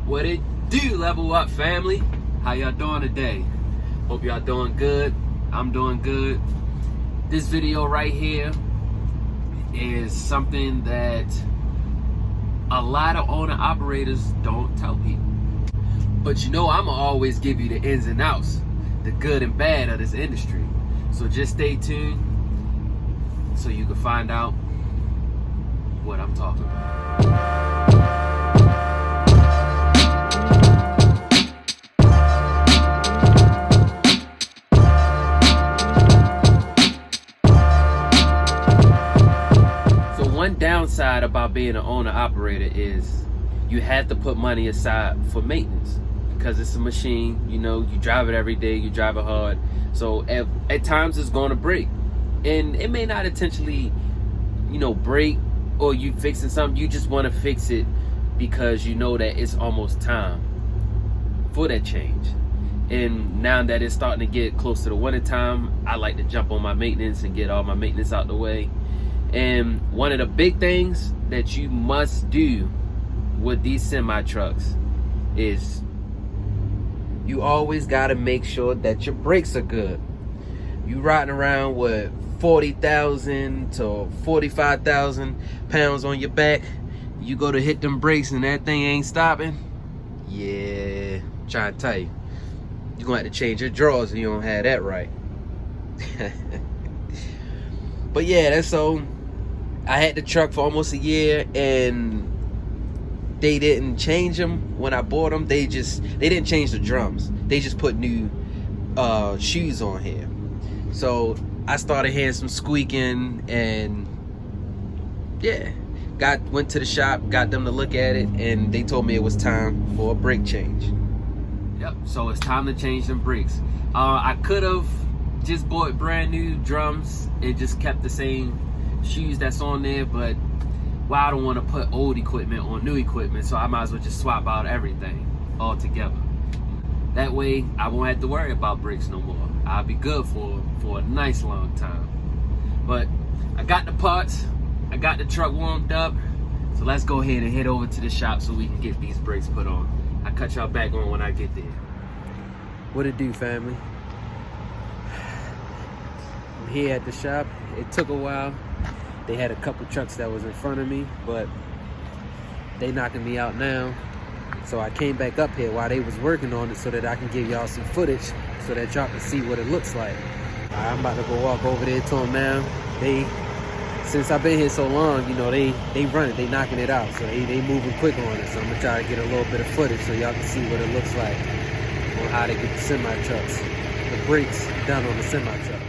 What it do, Level Up family? How y'all doing today? Hope y'all doing good. I'm doing good. This video right here is something that a lot of owner operators don't tell people. But you know, I'ma always give you the ins and outs, the good and bad of this industry. So just stay tuned so you can find out what I'm talking about. One downside about being an owner operator is you have to put money aside for maintenance because it's a machine. You know, you drive it every day, you drive it hard, so at times it's going to break, and it may not intentionally, you know, break, or you fixing something. You just want to fix it because you know that it's almost time for that change. And now that it's starting to get close to the winter time, I like to jump on my maintenance and get all my maintenance out the way. And one of the big things that you must do with these semi trucks is you always got to make sure that your brakes are good. You riding around with 40,000 to 45,000 pounds on your back. You go to hit them brakes and that thing ain't stopping. Yeah, I'm trying to tell you, you're gonna have to change your drawers if you don't have that right. But yeah, that's so. I had the truck for almost a year, and they didn't change them when I bought them. They didn't change the drums. They just put new shoes on here. So I started hearing some squeaking, and yeah, went to the shop, got them to look at it, and they told me it was time for a brake change. Yep. So it's time to change them brakes. I could have just bought brand new drums and just kept the same shoes that's on there, but well, I don't want to put old equipment on new equipment, so I might as well just swap out everything altogether. That way I won't have to worry about brakes no more. I'll be good for a nice long time. But I got the parts, I got the truck warmed up, so let's go ahead and head over to the shop so we can get these brakes put on. I'll cut y'all back on when I get there. What it do, family? I'm here at the shop. It took a while. They had a couple trucks that was in front of me, but they knocking me out now. So I came back up here while they was working on it so that I can give y'all some footage so that y'all can see what it looks like. I'm about to go walk over there to them now. Since I've been here so long, you know, they run it, they knocking it out. So they moving quick on it. So I'm gonna try to get a little bit of footage so y'all can see what it looks like on how they get the semi trucks, the brakes done on the semi truck.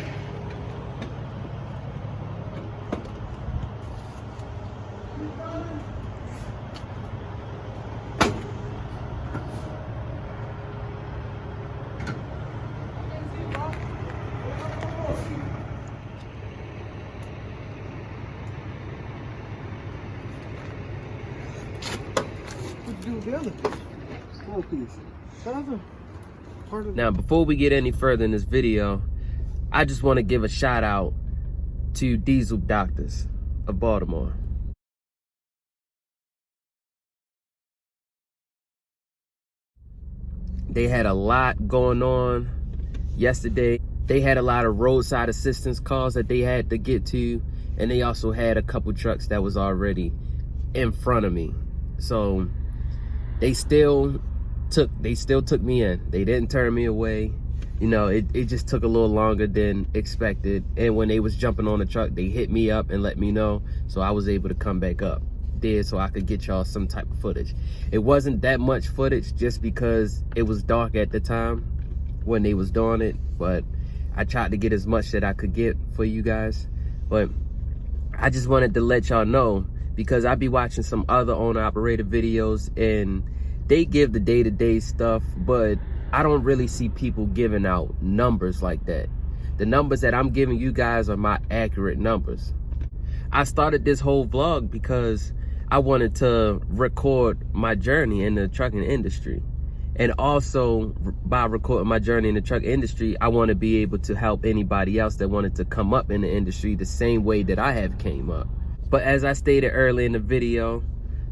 Now, before we get any further in this video, I just want to give a shout out to Diesel Doctors of Baltimore. They had a lot going on yesterday. They had a lot of roadside assistance calls that they had to get to, and they also had a couple trucks that was already in front of me. So they still took me in. They didn't turn me away. You know, it just took a little longer than expected. And when they was jumping on the truck, they hit me up and let me know. So I was able to come back up there so I could get y'all some type of footage. It wasn't that much footage just because it was dark at the time when they was doing it. But I tried to get as much that I could get for you guys. But I just wanted to let y'all know, because I be watching some other owner operator videos and they give the day-to-day stuff, but I don't really see people giving out numbers like that. The numbers that I'm giving you guys are my accurate numbers. I started this whole vlog because I wanted to record my journey in the trucking industry. And also, by recording my journey in the truck industry, I want to be able to help anybody else that wanted to come up in the industry the same way that I have came up. But as I stated earlier in the video,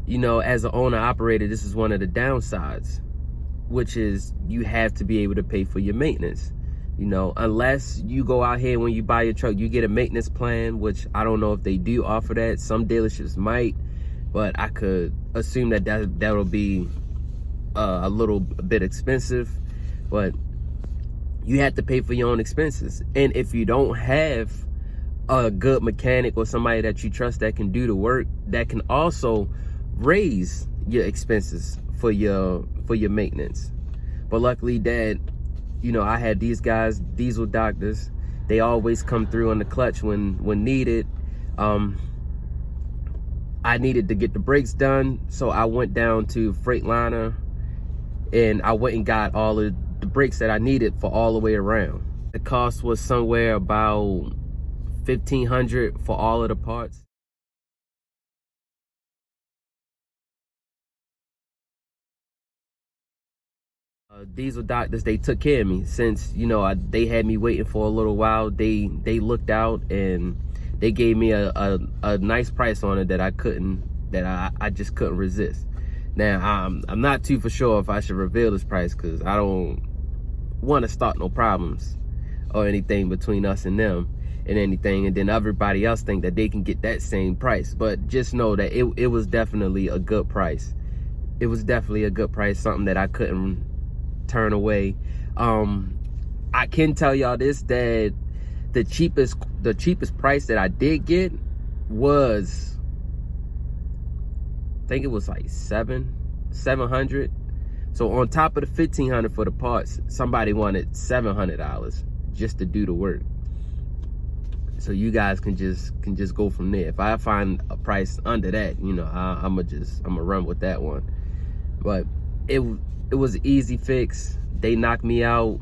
you know, as an owner operator, this is one of the downsides, which is you have to be able to pay for your maintenance. You know, unless you go out here when you buy your truck, you get a maintenance plan, which I don't know if they do offer that. Some dealerships might, but I could assume that that'll be a little bit expensive. But you have to pay for your own expenses. And if you don't have a good mechanic or somebody that you trust that can do the work, that can also raise your expenses for your maintenance. But luckily, Dad, you know, I had these guys, Diesel Doctors. They always come through on the clutch when needed. I needed to get the brakes done, so I went down to Freightliner and I went and got all of the brakes that I needed for all the way around. The cost was somewhere about $1,500 for all of the parts. Diesel Doctors, they took care of me since, you know, they had me waiting for a little while. They looked out and they gave me a nice price on it that I just couldn't resist. Now, I'm not too for sure if I should reveal this price, because I don't want to start no problems or anything between us and them and anything, and then everybody else think that they can get that same price. But just know that it was definitely a good price. It was definitely a good price, something that I couldn't turn away. I can tell y'all this, that the cheapest price that I did get was, I think it was like $700. So on top of the $1,500 for the parts, somebody wanted $700 just to do the work. So you guys can just go from there. If I find a price under that, you know, I'm gonna run with that one. But it was an easy fix. They knocked me out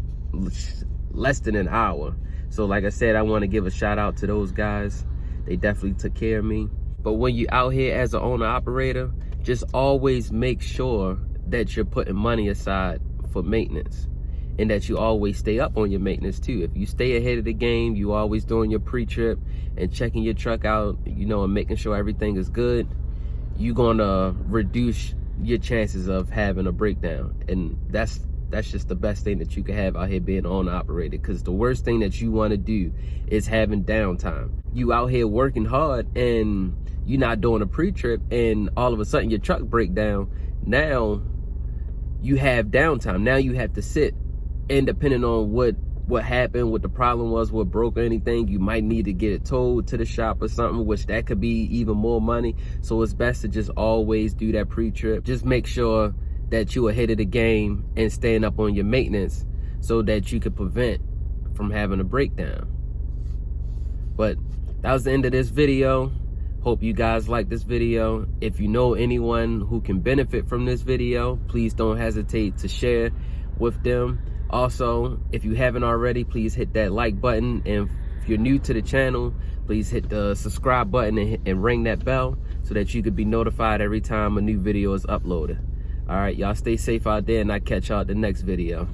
less than an hour. So like I said, I want to give a shout out to those guys. They definitely took care of me. But when you're out here as an owner operator, just always make sure that you're putting money aside for maintenance, and that you always stay up on your maintenance too. If you stay ahead of the game, you always doing your pre-trip and checking your truck out, you know, and making sure everything is good, you're gonna reduce your chances of having a breakdown. And that's just the best thing that you can have out here being owner operator, because the worst thing that you want to do is having downtime. You out here working hard and you're not doing a pre-trip, and all of a sudden your truck break down. Now you have downtime. Now you have to sit, and depending on what happened, what the problem was, what broke or anything, you might need to get it towed to the shop or something, which that could be even more money. So it's best to just always do that pre-trip. Just make sure that you ahead of the game and staying up on your maintenance so that you could prevent from having a breakdown. But that was the end of this video. Hope you guys like this video. If you know anyone who can benefit from this video, please don't hesitate to share with them. Also, if you haven't already, please hit that like button. And if you're new to the channel, please hit the subscribe button and ring that bell so that you could be notified every time a new video is uploaded. All right, y'all stay safe out there, and I'll catch y'all at the next video.